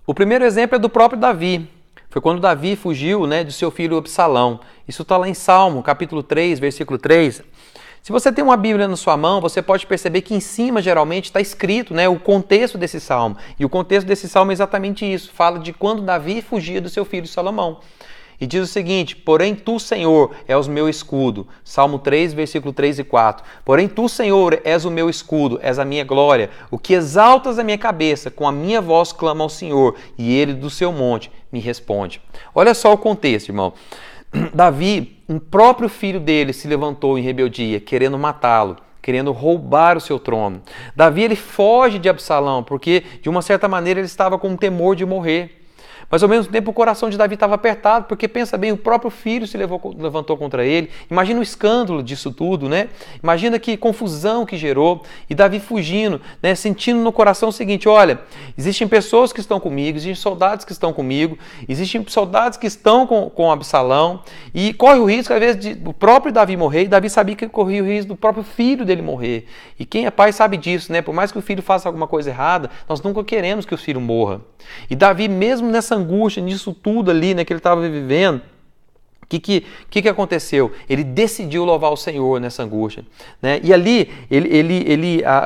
O primeiro exemplo é do próprio Davi. Foi quando Davi fugiu, né, do seu filho Absalão. Isso está lá em Salmo, capítulo 3, versículo 3. Se você tem uma Bíblia na sua mão, você pode perceber que em cima, geralmente, está escrito, né, o contexto desse salmo. E o contexto desse salmo é exatamente isso. Fala de quando Davi fugia do seu filho Salomão. E diz o seguinte: porém tu, Senhor, és o meu escudo. Salmo 3, versículo 3 e 4. Porém tu, Senhor, és o meu escudo, és a minha glória. O que exaltas a minha cabeça, com a minha voz clama ao Senhor, e ele do seu monte me responde. Olha só o contexto, irmão. Davi, um próprio filho dele, se levantou em rebeldia, querendo matá-lo, querendo roubar o seu trono. Davi, ele foge de Absalão, porque de uma certa maneira ele estava com temor de morrer. Mas ao mesmo tempo o coração de Davi estava apertado, porque pensa bem, o próprio filho se levantou contra ele. Imagina o escândalo disso tudo, né? Imagina que confusão que gerou. E Davi fugindo, né? Sentindo no coração o seguinte: olha, existem pessoas que estão comigo, existem soldados que estão comigo, existem soldados que estão com Absalão, e corre o risco, às vezes, do próprio Davi morrer. E Davi sabia que corria o risco do próprio filho dele morrer. E quem é pai sabe disso, né? Por mais que o filho faça alguma coisa errada, nós nunca queremos que o filho morra. E Davi, mesmo nessa angústia, nisso tudo ali, né, que ele estava vivendo, o que aconteceu? Ele decidiu louvar o Senhor nessa angústia, né? E ali,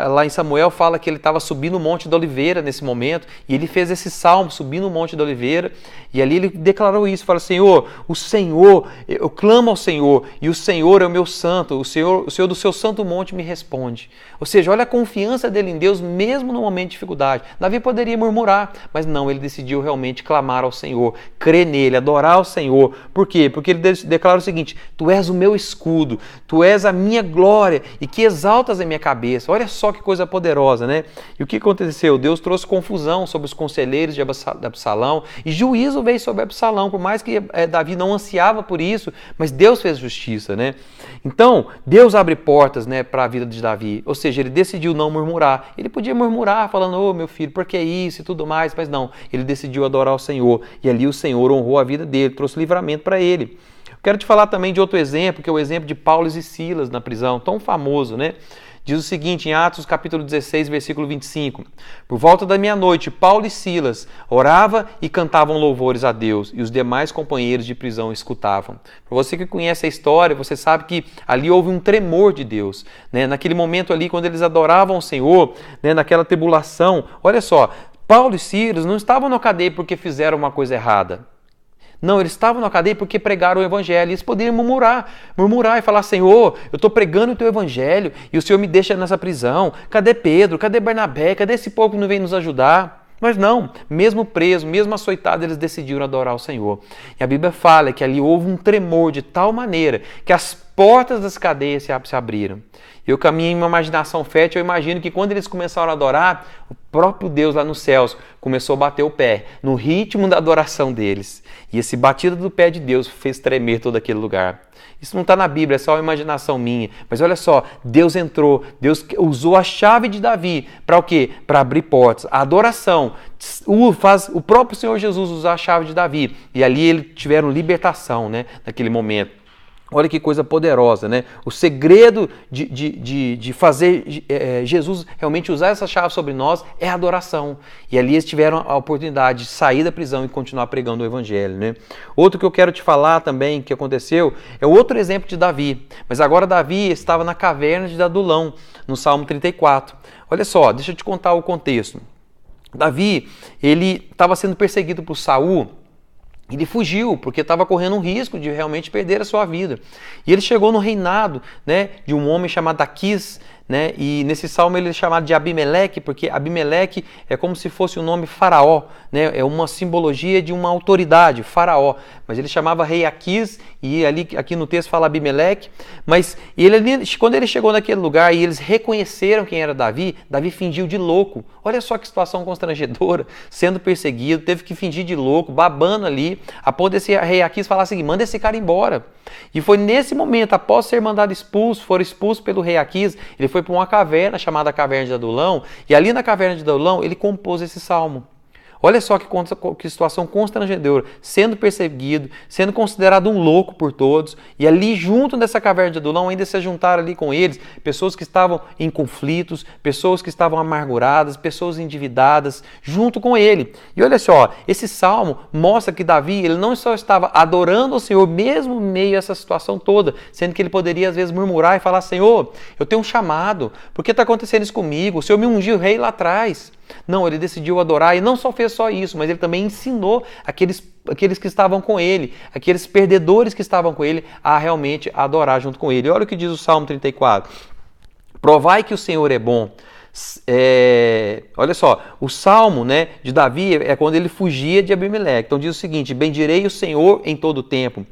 lá em Samuel fala que ele estava subindo o Monte da Oliveira nesse momento, e ele fez esse salmo subindo o Monte da Oliveira, e ali ele declarou isso, fala: Senhor, o Senhor, eu clamo ao Senhor, e o Senhor é o meu santo, o Senhor do seu santo monte me responde. Ou seja, olha a confiança dele em Deus, mesmo no momento de dificuldade. Davi poderia murmurar, mas não, ele decidiu realmente clamar ao Senhor, crer nele, adorar ao Senhor. Por quê? Porque ele declara o seguinte: tu és o meu escudo, tu és a minha glória e que exaltas a minha cabeça. Olha só que coisa poderosa, né? E o que aconteceu? Deus trouxe confusão sobre os conselheiros de Absalão, e juízo veio sobre Absalão, por mais que Davi não ansiava por isso, mas Deus fez justiça, né? Então, Deus abre portas, né, para a vida de Davi, ou seja, ele decidiu não murmurar. Ele podia murmurar, falando: ô meu filho, por que isso e tudo mais, mas não, ele decidiu adorar o Senhor, e ali o Senhor honrou a vida dele, trouxe livramento para ele. Quero te falar também de outro exemplo, que é o exemplo de Paulo e Silas na prisão, tão famoso, né? Diz o seguinte em Atos capítulo 16, versículo 25. Por volta da meia-noite, Paulo e Silas oravam e cantavam louvores a Deus, e os demais companheiros de prisão escutavam. Para você que conhece a história, você sabe que ali houve um tremor de Deus, né? Naquele momento ali, quando eles adoravam o Senhor, né? Naquela tribulação, olha só, Paulo e Silas não estavam na cadeia porque fizeram uma coisa errada. Não, eles estavam na cadeia porque pregaram o evangelho. Eles poderiam murmurar e falar: Senhor, eu estou pregando o teu evangelho e o Senhor me deixa nessa prisão. Cadê Pedro? Cadê Barnabé? Cadê esse povo que não vem nos ajudar? Mas não, mesmo preso, mesmo açoitado, eles decidiram adorar o Senhor. E a Bíblia fala que ali houve um tremor de tal maneira que as portas das cadeias se abriram. Eu, com a minha imaginação fértil, eu imagino que quando eles começaram a adorar, o próprio Deus lá nos céus começou a bater o pé, no ritmo da adoração deles. E esse batido do pé de Deus fez tremer todo aquele lugar. Isso não está na Bíblia, é só uma imaginação minha. Mas olha só, Deus entrou, Deus usou a chave de Davi para o quê? Para abrir portas. A adoração faz o próprio Senhor Jesus usar a chave de Davi. E ali eles tiveram libertação, né, naquele momento. Olha que coisa poderosa, né? O segredo de fazer Jesus realmente usar essa chave sobre nós é a adoração. E ali eles tiveram a oportunidade de sair da prisão e continuar pregando o evangelho, né? Outro que eu quero te falar também que aconteceu é outro exemplo de Davi. Mas agora Davi estava na caverna de Adulão, no Salmo 34. Olha só, deixa eu te contar o contexto. Davi, ele estava sendo perseguido por Saul. Ele fugiu, porque estava correndo um risco de realmente perder a sua vida. E ele chegou no reinado, né, de um homem chamado Aquis, né, e nesse salmo ele é chamado de Abimeleque, porque Abimeleque é como se fosse o nome faraó, né, é uma simbologia de uma autoridade, faraó. Mas ele chamava rei Aquis, e aqui no texto fala Abimeleque. Mas quando ele chegou naquele lugar e eles reconheceram quem era Davi, Davi fingiu de louco. Olha só que situação constrangedora, sendo perseguido, teve que fingir de louco, babando ali, a ponto desse rei Aquis falar assim: manda esse cara embora. E foi nesse momento, após ser mandado for expulso pelo rei Aquis, ele foi para uma caverna chamada Caverna de Adulão, e ali na Caverna de Adulão ele compôs esse salmo. Olha só que situação constrangedora, sendo perseguido, sendo considerado um louco por todos, e ali junto dessa caverna de Adulão ainda se juntaram ali com eles pessoas que estavam em conflitos, pessoas que estavam amarguradas, pessoas endividadas, junto com ele. E olha só, esse salmo mostra que Davi, ele não só estava adorando o Senhor mesmo em meio a essa situação toda, sendo que ele poderia às vezes murmurar e falar: Senhor, eu tenho um chamado, por que está acontecendo isso comigo? O Senhor me ungiu rei lá atrás. Não, ele decidiu adorar e não só fez só isso, mas ele também ensinou aqueles que estavam com ele, aqueles perdedores que estavam com ele, a realmente adorar junto com ele. Olha o que diz o Salmo 34. Provai que o Senhor é bom. Olha só, o Salmo, né, de Davi é quando ele fugia de Abimeleque. Então diz o seguinte: bendirei o Senhor em todo o tempo.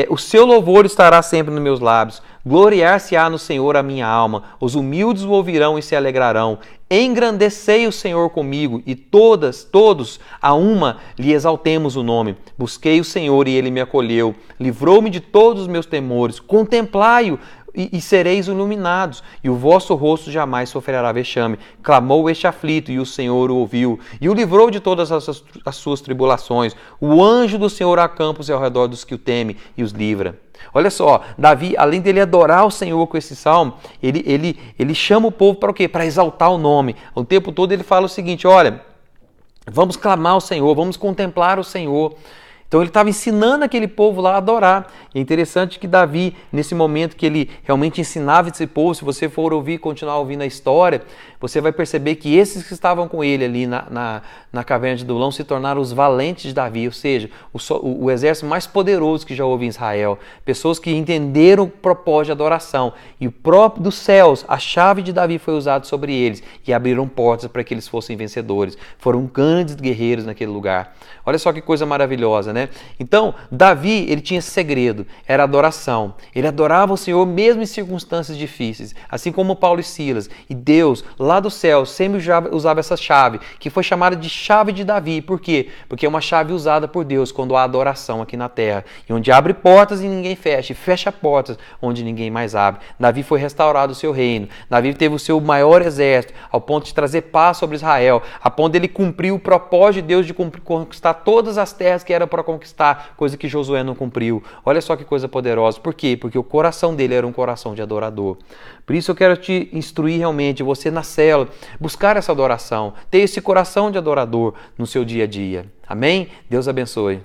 O seu louvor estará sempre nos meus lábios. Gloriar-se-á no Senhor a minha alma. Os humildes o ouvirão e se alegrarão. Engrandecei o Senhor comigo, e todos a uma lhe exaltemos o nome. Busquei o Senhor e ele me acolheu. Livrou-me de todos os meus temores. Contemplai-o e sereis iluminados, e o vosso rosto jamais sofrerá vexame. Clamou este aflito, e o Senhor o ouviu, e o livrou de todas as suas tribulações. O anjo do Senhor acampa-se ao redor dos que o temem e os livra. Olha só, Davi, além dele adorar o Senhor com esse salmo, ele chama o povo para o quê? Para exaltar o nome. O tempo todo ele fala o seguinte: olha, vamos clamar ao Senhor, vamos contemplar o Senhor. Então ele estava ensinando aquele povo lá a adorar. E é interessante que Davi, nesse momento que ele realmente ensinava esse povo, se você for ouvir, continuar ouvindo a história, você vai perceber que esses que estavam com ele ali na caverna de Adulão se tornaram os valentes de Davi, ou seja, o exército mais poderoso que já houve em Israel. Pessoas que entenderam o propósito de adoração. E o próprio dos céus, a chave de Davi foi usada sobre eles e abriram portas para que eles fossem vencedores. Foram grandes guerreiros naquele lugar. Olha só que coisa maravilhosa, né? Então, Davi, ele tinha esse segredo, era adoração. Ele adorava o Senhor mesmo em circunstâncias difíceis, assim como Paulo e Silas. E Deus, lá do céu, sempre usava essa chave, que foi chamada de chave de Davi. Por quê? Porque é uma chave usada por Deus quando há adoração aqui na terra, e onde abre portas e ninguém fecha, e fecha portas onde ninguém mais abre. Davi foi restaurado o seu reino. Davi teve o seu maior exército, ao ponto de trazer paz sobre Israel, a ponto de ele cumprir o propósito de Deus de conquistar todas as terras que era para conquistar, coisa que Josué não cumpriu. Olha só que coisa poderosa. Por quê? Porque o coração dele era um coração de adorador. Por isso eu quero te instruir realmente, você na célula, buscar essa adoração, ter esse coração de adorador no seu dia a dia. Amém? Deus abençoe.